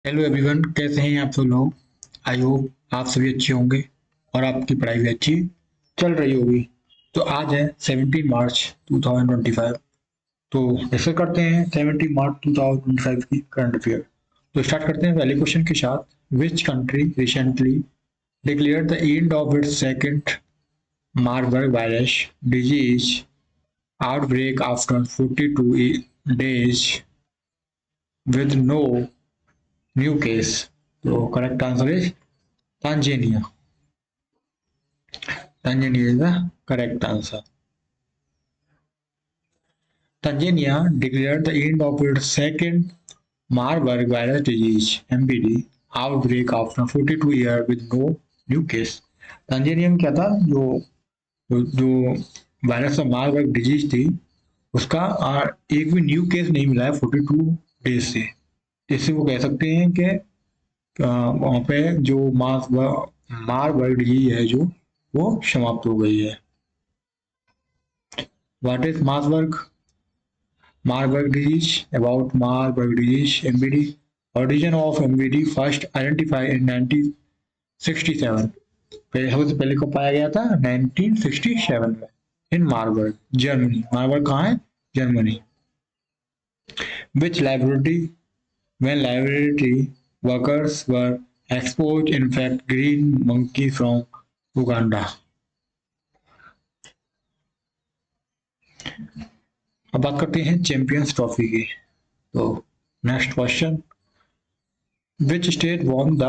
Hello everyone, कैसे हैं आप सब लोग। आई होप आप सभी अच्छे होंगे और आपकी पढ़ाई भी अच्छी चल रही होगी। तो आज है 17 मार्च 2025। तो डिस्कस करते हैं 17 मार्च 2025 की करंट अफेयर। तो स्टार्ट करते हैं पहले क्वेश्चन के साथ। Which country recently declared the end of its second Marburg virus disease outbreak after 42 days with no new case? तो correct answer is Tanzania. Tanzania is the correct answer. Tanzania declared the end of its second Marburg virus disease (MPD) outbreak after 42 years with no new case. Tanzania में क्या था, जो virus Marburg disease थी उसका एक भी new case नहीं मिला है 42 डेज से। इससे वो कह सकते हैं कि वहाँ पे जो मार्बर्ग डिजीज है जो वो समाप्त हो गई है। What is Marburg? Marburg disease. About Marburg disease, MBD. Origin of MBD first identified in 1967. सबसे पहले को पाया गया था 1967 में इन मार्बर्ग, जर्मनी। मार्बर्ग कहाँ है? Germany. Which laboratory, when laboratory workers were exposed infect green monkey from Uganda? अब बात करते हैं चैंपियंस ट्रॉफी की। तो next question, which state won the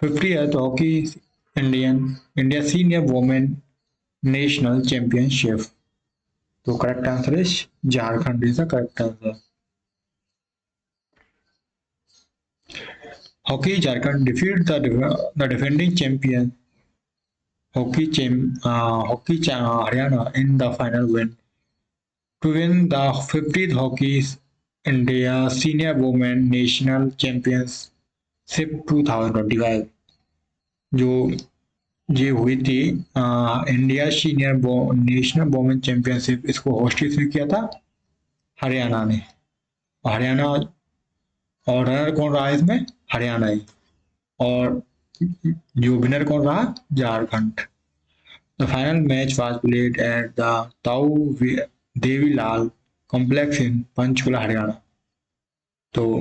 50th hockey India senior women national championship? तो correct answer is Jharkhand is the correct answer. Hockey Jharkhand defeat the defending champion hockey Haryana in the final win to win the 50th hockey India senior women national championship 2025। जो ये हुई थी India senior national women championship, इसको host किसने किया था? हरियाणा ने। हरियाणा, और रनर कौन रहा इसमें? हरियाणा ही। और जो विनर कौन रहा? Jharkhand. The final match was played at the ताऊ देवीलाल कॉम्प्लेक्स इन पंचकुला, हरियाणा। तो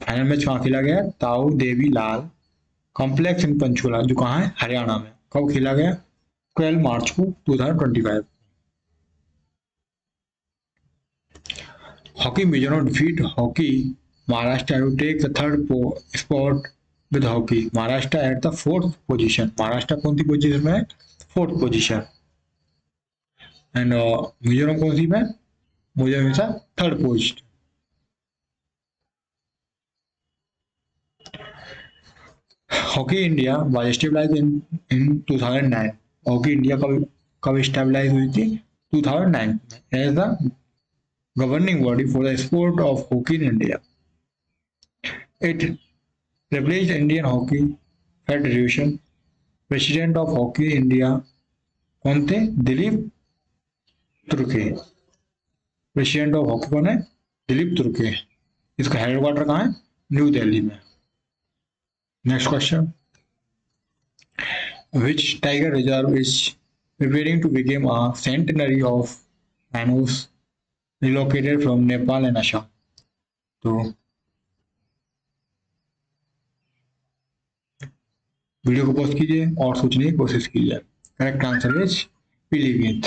फाइनल मैच कहाँ खेला गया? ताऊ देवीलाल कॉम्प्लेक्स इन पंचकुला, जो कहाँ है? हरियाणा में। कब खेला गया? 12 मार्च को 2025। Hockey Mizoram defeat hockey Maharashtra to take the third spot with hockey Maharashtra at the fourth position. Maharashtra कौन सी पोजीशन में है? Fourth position. एंड मिजोरम कौन सी में? मिजोरम था third position. Hockey India was stabilise in 2009। Hockey India कब स्टेबलाइज हुई थी? 2009 में as the governing body for the sport of hockey in India. It replaced Indian Hockey Federation. President of Hockey India कौन थे? Dilip तुर्के। President of hockey कौन है? दिलीप तुर्के। इसका headquarter कहाँ है? न्यू दिल्ली में। Next question, which tiger reserve is preparing to become a centenary of Manus relocated from Nepal and Assam? तो video को पॉज कीजिए और सोचने की कोशिश कीजिए। Correct answer is Pilibhit.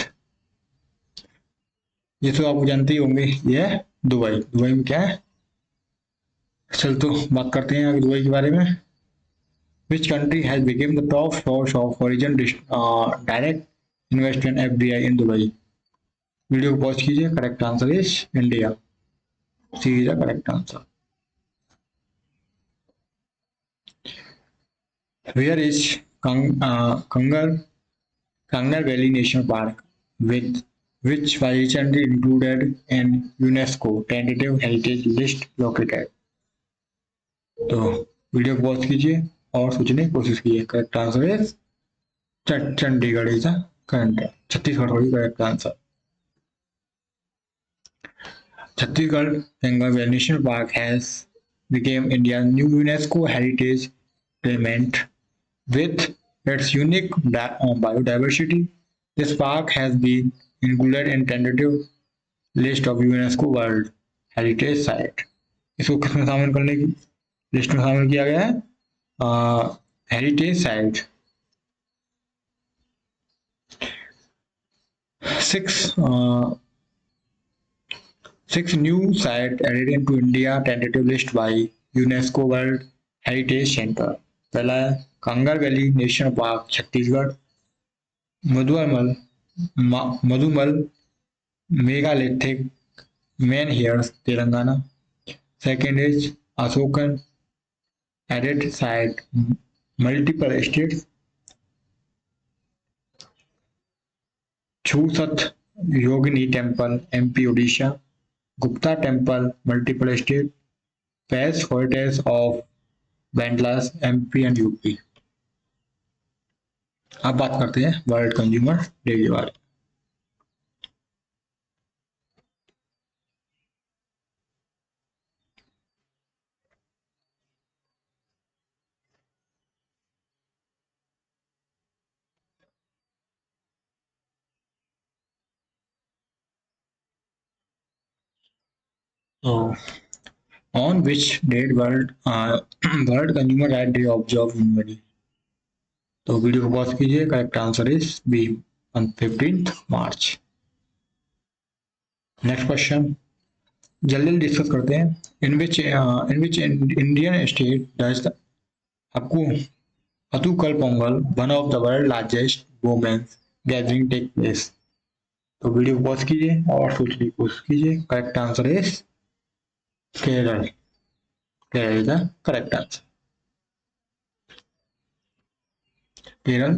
ये तो आप जानते ही होंगे, ये है दुबई। दुबई में क्या है? चल तो बात करते हैं आगे दुबई के बारे में। Which country has become the top source of foreign direct investment FDI in Dubai? Video को पॉज कीजिए। Correct answer is India. C is the correct answer. Where is Kangar Valley National Park, with which was recently included in UNESCO tentative heritage list located? तो video को pause कीजिए और सोचने की कोशिश कीजिए। Correct answer is Chandigarh is correct, Chhattisgarh होगी correct answer. Chhattisgarh Ganga National Park has become India's new UNESCO heritage element with its unique biodiversity. This park has been included in tentative list of UNESCO World Heritage Site. इसको किसमें शामिल करने की list में शामिल किया गया है? Heritage site. Six new sites added into India tentative list by UNESCO World Heritage Center. पहला है Kanger valley national park Chhattisgarh, Mudumal Mudumal megalithic menhirs Telangana. Second is Asokan added site multiple states. Chusat Yogini Temple MP Odisha, Gupta Temple multiple state, Pairs Heritage of Bandlas MP and UP. अब बात करते हैं world consumer day के बारे में. So, on which date World Consumer Rights Day observed annually? तो video को pause कीजिए. Correct answer is B, on 15th March. Next question जल्दी डिस्कस करते हैं. In which Indian state does आपको Attukal Pongal one of the world largest women's gathering take place. तो video को pause कीजिए और सोचने की कोशिश कीजिए. Correct answer is Kerala. Kerala is the correct answer. Kerala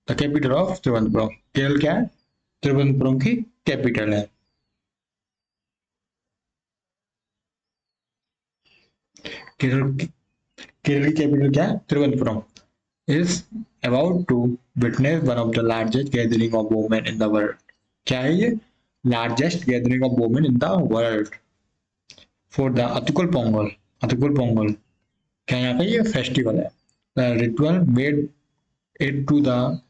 the capital of Thiruvananthapuram. Kerala क्या है? तिरुवनंतपुरम की कैपिटल है. केरल की कैपिटल क्या है? Thiruvananthapuram. Is about to witness one of the largest gathering of women in the world. क्या है ये? Largest gathering of women in the world for the Attukal Pongal. Attukal Pongal क्या यहाँ पे ये फेस्टिवल है. The ritual made it to the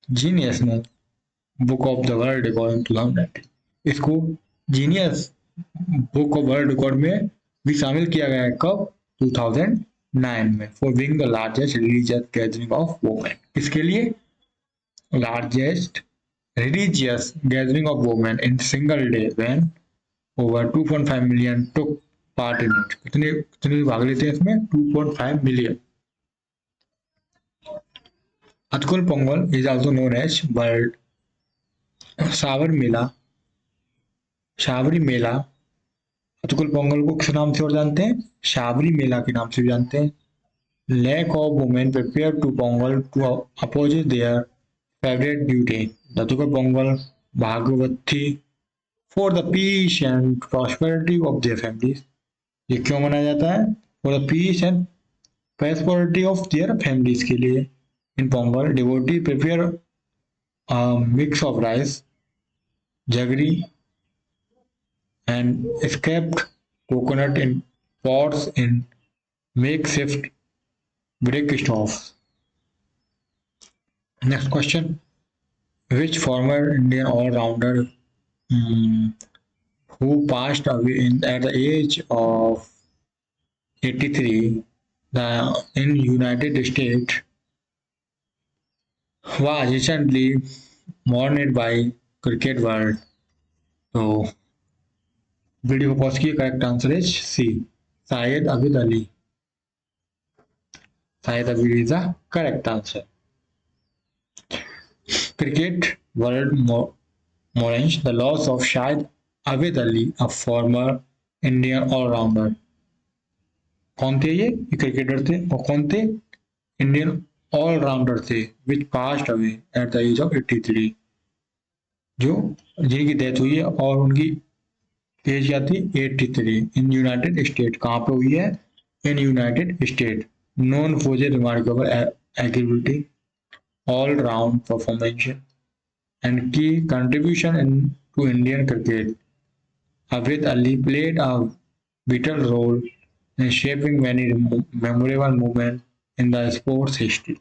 Guinness book of the world record 2019. इसको Guinness book of world record में भी शामिल किया गया है. कब? 2009 में. For being the largest religious gathering of women. किसके लिए? Largest religious gathering of women in single day when over 2.5 million took part in it. कितने भाग लेते हैं इसमें? 2.5 million. Attukal Pongal is also known as world Sabarimala. Attukal Pongal को किस नाम से और जानते हैं? शावरी मेला के नाम से भी जानते हैं. Lakh of women prepare to Pongal to appease their favourite deity. Attukal Pongal Bhagavathi for the peace and prosperity of their families. ये क्यों मनाया जाता है? For the peace and prosperity of their families के लिए. In Pongal devotee prepare mix of rice, jaggery and scraped coconut in pots in makeshift brick stoves. Next question. Which former Indian all-rounder who passed away at the age of 83 in United States was recently mourned by cricket world? So video को pause किए. Correct answer is C, Syed Abid Ali. Syed Abid is the correct answer. Cricket world mourns the loss of Syed Abid Ali, a former Indian allrounder. कौन थे ये? Cricketer थे. और कौन थे? Indian allrounder थे which passed away at the age of 83. जो जिनकी डेथ हुई है और उनकी एज क्या थी? 83. In United State. कहाँ पे हुई है? In United State. Known for a remarkable ability, all round performance and key contribution in to Indian cricket. Abid Ali played a vital role in shaping many memorable moments in the sports history.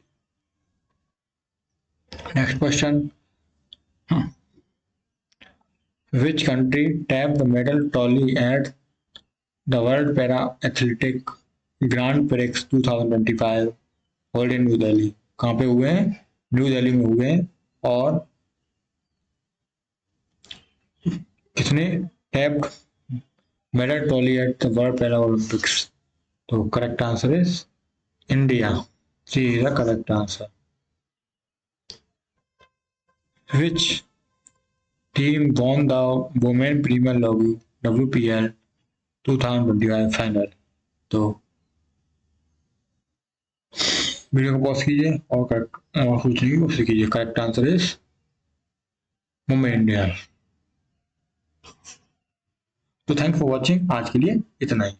Next question. Which country tapped the medal tally at the World Para Athletic Grand Prix 2025 held in New Delhi? कहाँ पे हुए हैं? New Delhi में हुए हैं। और किसने tapped medal tally at the World Para Olympics? तो correct answer is India. C is the correct answer. Which team won the Women Premier League WPL 2025 final? तो वीडियो को पॉज कीजिए और सोचने की कोशिश कीजिए। Correct answer is Mumbai Indians. तो थैंक्स फॉर वॉचिंग, आज के लिए इतना ही।